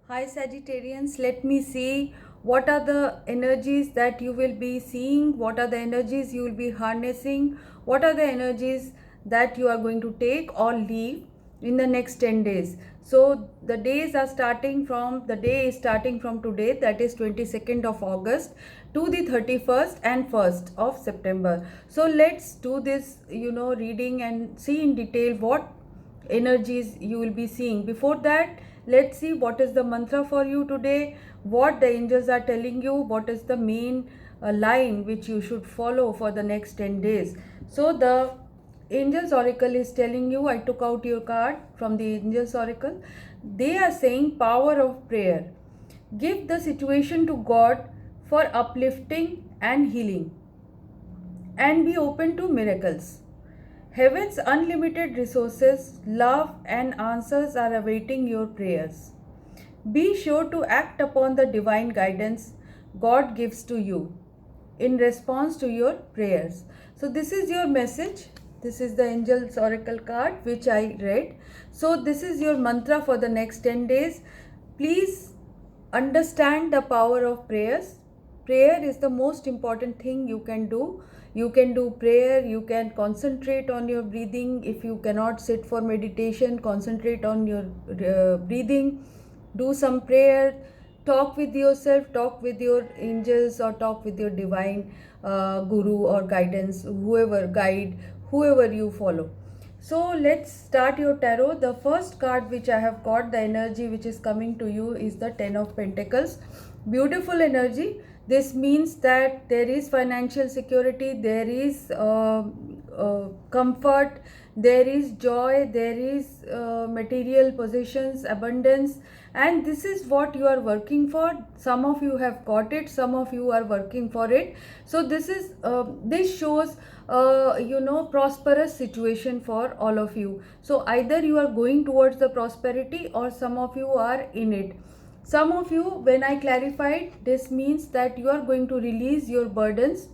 Hi Sagittarians, let me see what are the energies that you will be seeing, what are the energies you will be harnessing, what are the energies that you are going to take or leave in the next 10 days. So the days are starting from, the day is starting from today, that is 22nd of August to the 31st and 1st of September. So let's do this, reading and see in detail what energies you will be seeing. Before that, let's see what is the mantra for you today, what the angels are telling you, what is the main line which you should follow for the next 10 days. So the angels oracle is telling you, I took out your card from the angels oracle. They are saying power of prayer. Give the situation to God for uplifting and healing, and be open to miracles. Heaven's unlimited resources, love, and answers are awaiting your prayers. Be sure to act upon the divine guidance God gives to you in response to your prayers. So, this is your message. This is the Angel's Oracle card which I read. So, this is your mantra for the next 10 days. Please understand the power of prayers. Prayer is the most important thing you can do. You can do prayer, you can concentrate on your breathing. If you cannot sit for meditation, concentrate on your breathing, do some prayer, talk with yourself, talk with your angels, or talk with your divine guru or guidance, whoever guide, whoever you follow. So let's start your tarot. The first card which I have got, the energy which is coming to you, is the Ten of Pentacles. Beautiful energy. This means that there is financial security, there is comfort, there is joy, there is material possessions, abundance, and this is what you are working for. Some of you have got it, some of you are working for it. So this shows prosperous situation for all of you. So either you are going towards the prosperity, or some of you are in it. Some of you, when I clarified, this means that you are going to release your burdens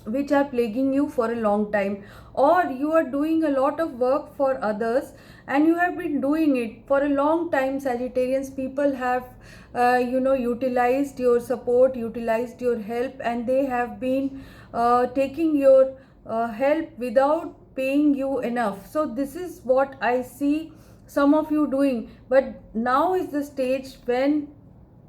which are plaguing you for a long time, or you are doing a lot of work for others and you have been doing it for a long time. Sagittarians, people have utilized your support, utilized your help, and they have been taking your help without paying you enough. So this is what I see some of you doing, but now is the stage when,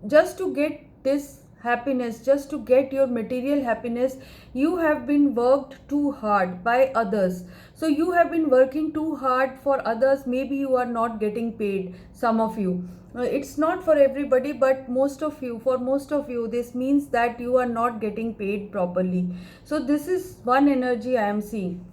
just to get this happiness, just to get your material happiness, you have been worked too hard by others. So you have been working too hard for others. Maybe you are not getting paid. Some of you, it's not for everybody, but most of you, for most of you, this means that you are not getting paid properly. So this is one energy I am seeing.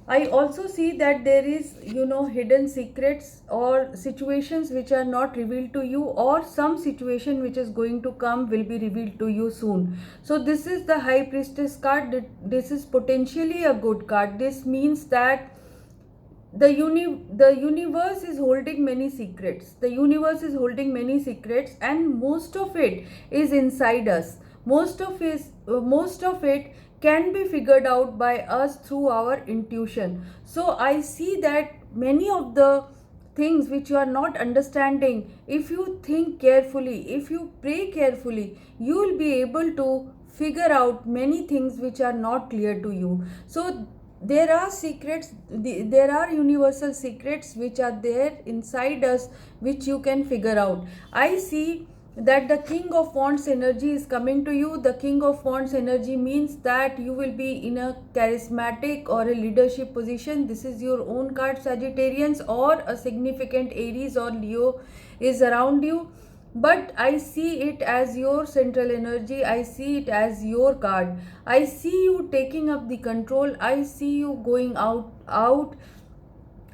I also see that there is, hidden secrets or situations which are not revealed to you, or some situation which is going to come will be revealed to you soon. So this is the High Priestess card. This is potentially a good card. This means that the universe is holding many secrets. The universe is holding many secrets, and most of it is inside us. Most of it can be figured out by us through our intuition. So I see that many of the things which you are not understanding, if you think carefully, if you pray carefully, you will be able to figure out many things which are not clear to you. So there are secrets, there are universal secrets which are there inside us, which you can figure out. I see that the King of Wands energy is coming to you. The King of Wands energy means that you will be in a charismatic or a leadership position. This is your own card, Sagittarians, or a significant Aries or Leo is around you, but I see it as your central energy. I see it as your card. I see you taking up the control. I see you going out,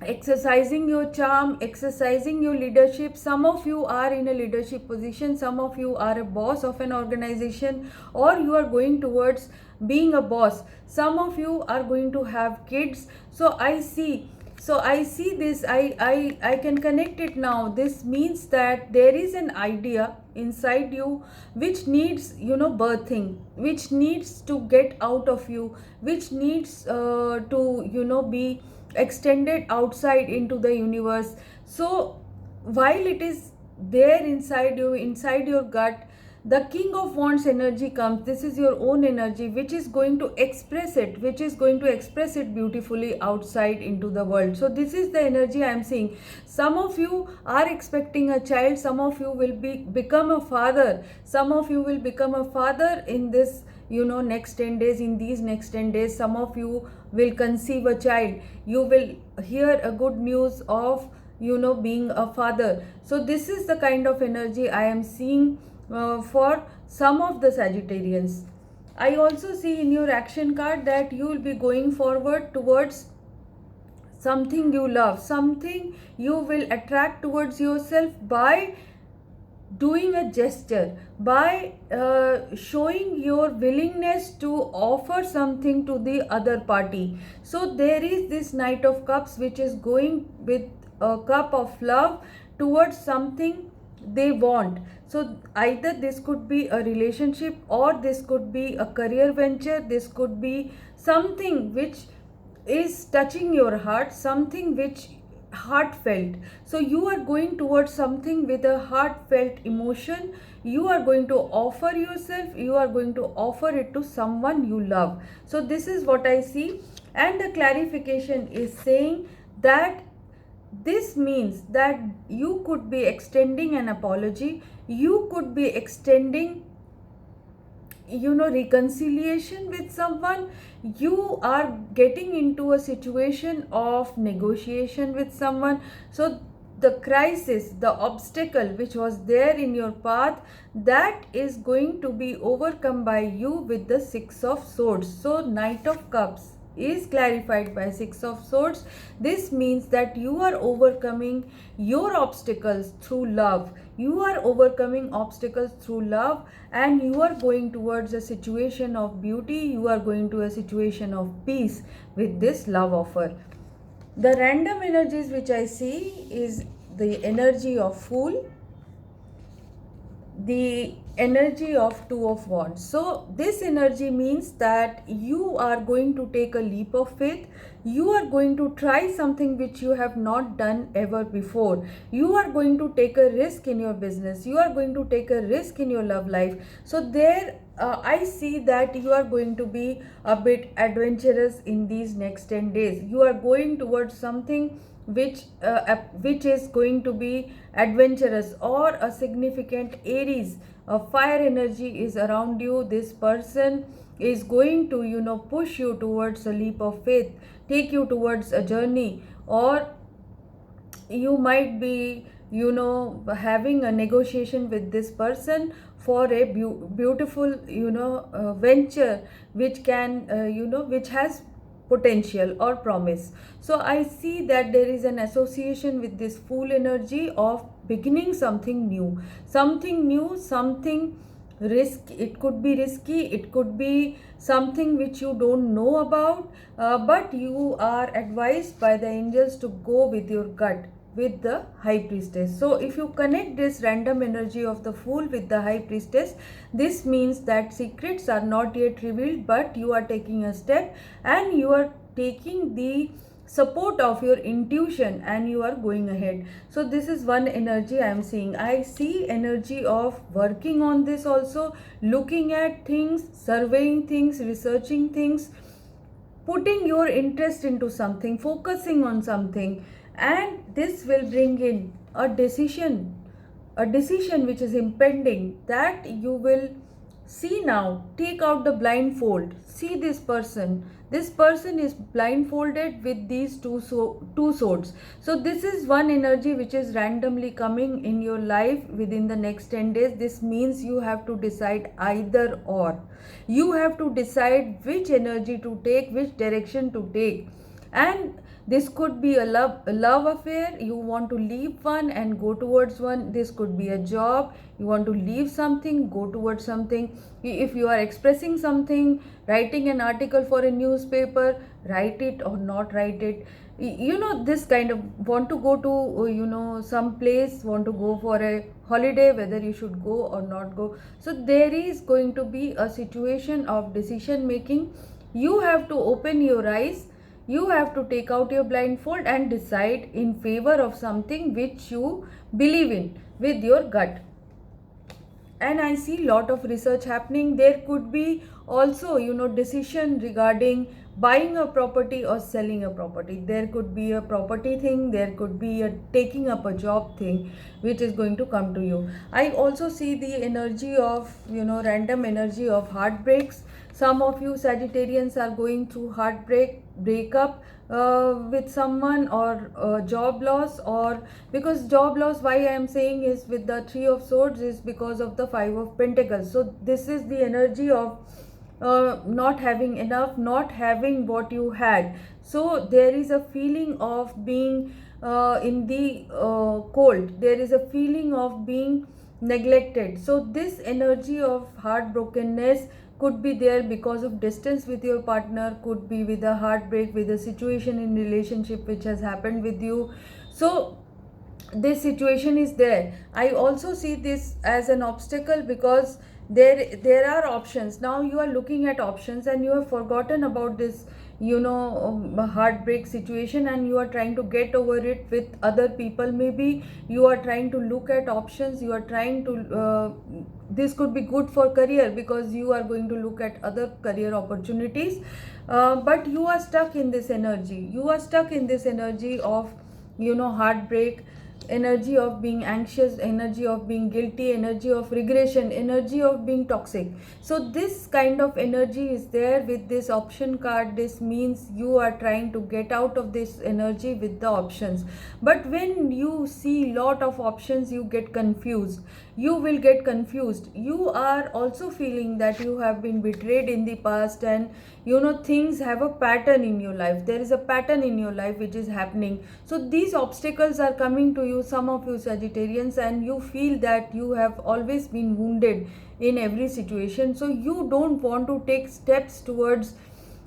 exercising your charm, exercising your leadership. Some of you are in a leadership position, some of you are a boss of an organization, or you are going towards being a boss. Some of you are going to have kids. So I see this, I can connect it now. This means that there is an idea inside you which needs, birthing, which needs to get out of you, which needs to, be extended outside into the universe. So while it is there inside you, inside your gut, the King of Wands energy comes. This is your own energy which is going to express it, which is going to express it beautifully outside into the world. So this is the energy I am seeing. Some of you are expecting a child, some of you will become a father, some of you will become a father in this, next 10 days. In these next 10 days, some of you will conceive a child, you will hear a good news of, being a father. So this is the kind of energy I am seeing for some of the Sagittarians. I also see in your action card that you will be going forward towards something you love, something you will attract towards yourself by doing a gesture, by showing your willingness to offer something to the other party. So there is this Knight of Cups which is going with a cup of love towards something they want. So either this could be a relationship, or this could be a career venture, this could be something which is touching your heart, something which heartfelt. So you are going towards something with a heartfelt emotion. You are going to offer yourself, you are going to offer it to someone you love. So this is what I see, and the clarification is saying that this means that you could be extending an apology, you could be extending, reconciliation with someone, you are getting into a situation of negotiation with someone. So the crisis, the obstacle which was there in your path, that is going to be overcome by you with the Six of Swords. So Knight of Cups is clarified by Six of Swords. This means that you are overcoming your obstacles through love. You are overcoming obstacles through love, and you are going towards a situation of beauty. You are going to a situation of peace with this love offer. The random energies which I see is the energy of Fool, the energy of Two of Wands. So this energy means that you are going to take a leap of faith. You are going to try something which you have not done ever before. You are going to take a risk in your business. You are going to take a risk in your love life. So there I see that you are going to be a bit adventurous in these next 10 days. You are going towards something which is going to be adventurous or a significant. Aries, a fire energy is around you. This person is going to push you towards a leap of faith, take you towards a journey, or you might be having a negotiation with this person for a beautiful venture which can which has potential or promise. So I see that there is an association with this Fool energy of beginning something new, something risk. It could be risky, it could be something which you don't know about, but you are advised by the angels to go with your gut, with the High Priestess. So if you connect this random energy of the Fool with the High Priestess, this means that secrets are not yet revealed, but you are taking a step and you are taking the support of your intuition and you are going ahead. So this is one energy I am seeing. I see energy of working on this also, looking at things, surveying things, researching things, putting your interest into something, focusing on something, and this will bring in a decision which is impending, that you will see now. Take out the blindfold, see this person is blindfolded with these two swords. So this is one energy which is randomly coming in your life within the next 10 days. This means you have to decide either or. You have to decide which energy to take, which direction to take. And this could be a love affair. You want to leave one and go towards one. This could be a job. You want to leave something, go towards something. If you are expressing something, writing an article for a newspaper, write it or not write it. This kind of, want to go to some place, want to go for a holiday, whether you should go or not go. So there is going to be a situation of decision making. You have to open your eyes. You have to take out your blindfold and decide in favor of something which you believe in with your gut. And I see lot of research happening. There could be also, decision regarding buying a property or selling a property. There could be a property thing, there could be a taking up a job thing which is going to come to you. I also see the energy of, random energy of heartbreaks. Some of you Sagittarians are going through breakup with someone, or job loss. Or because job loss, why I am saying is with the Three of Swords, is because of the Five of Pentacles. So this is the energy of not having enough, not having what you had. So there is a feeling of being in the cold. There is a feeling of being neglected. So this energy of heartbrokenness could be there because of distance with your partner, could be with a heartbreak, with a situation in relationship which has happened with you. So this situation is there. I also see this as an obstacle because there are options. Now you are looking at options and you have forgotten about this heartbreak situation, and you are trying to get over it with other people. Maybe you are trying to look at options, you are trying to this could be good for career because you are going to look at other career opportunities, but you are stuck in this energy. You are stuck in this energy of heartbreak, energy of being anxious, energy of being guilty, energy of regression, energy of being toxic. So this kind of energy is there with this option card. This means you are trying to get out of this energy with the options. But when you see lot of options, you get confused. You will get confused. You are also feeling that you have been betrayed in the past, and things have a pattern in your life. There is a pattern in your life which is happening. So these obstacles are coming to you, some of you Sagittarians, and you feel that you have always been wounded in every situation. So you don't want to take steps towards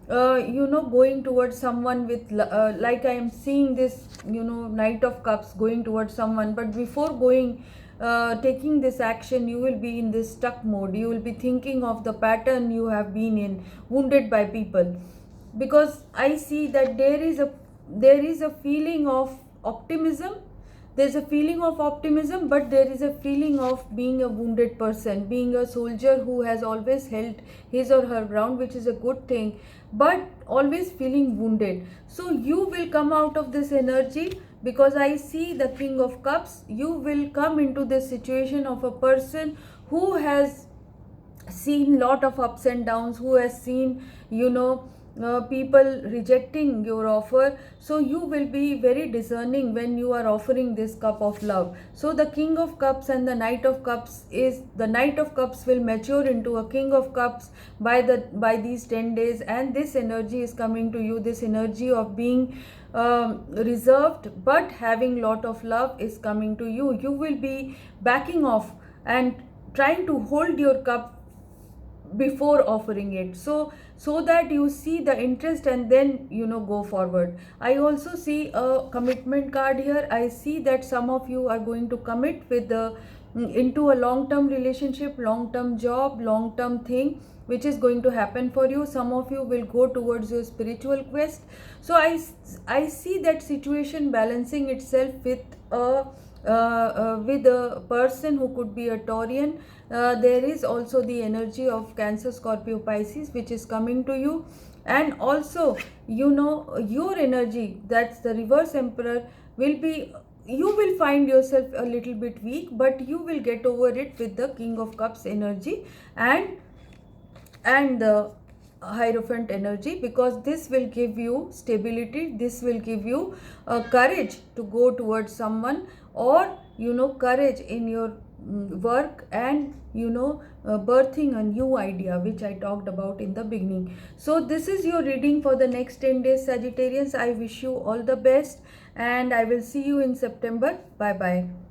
going towards someone with like I am seeing this Knight of Cups going towards someone. But before going taking this action, you will be in this stuck mode. You will be thinking of the pattern you have been in, wounded by people. Because I see that there is a feeling of optimism. There's a feeling of optimism, but there is a feeling of being a wounded person, being a soldier who has always held his or her ground, which is a good thing, but always feeling wounded. So you will come out of this energy, because I see the King of Cups. You will come into this situation of a person who has seen lot of ups and downs, who has seen people rejecting your offer. So you will be very discerning when you are offering this cup of love. So the King of Cups and the Knight of Cups will mature into a King of Cups by these 10 days, and this energy is coming to you. This energy of being reserved but having lot of love is coming to you. You will be backing off and trying to hold your cup before offering it, so that you see the interest and then go forward. I also see a commitment card here. I see that some of you are going to commit with the into a long term relationship, long term job, long term thing which is going to happen for you. Some of you will go towards your spiritual quest. So I see that situation balancing itself with a person who could be a Taurian. There is also the energy of Cancer, Scorpio, Pisces which is coming to you. And also your energy, that's the reverse Emperor, will be, you will find yourself a little bit weak, but you will get over it with the King of Cups energy and the Hierophant energy, because this will give you stability. This will give you courage to go towards someone, or courage in your work, and birthing a new idea, which I talked about in the beginning. So this is your reading for the next 10 days, Sagittarians. I wish you all the best, and I will see you in September. Bye bye.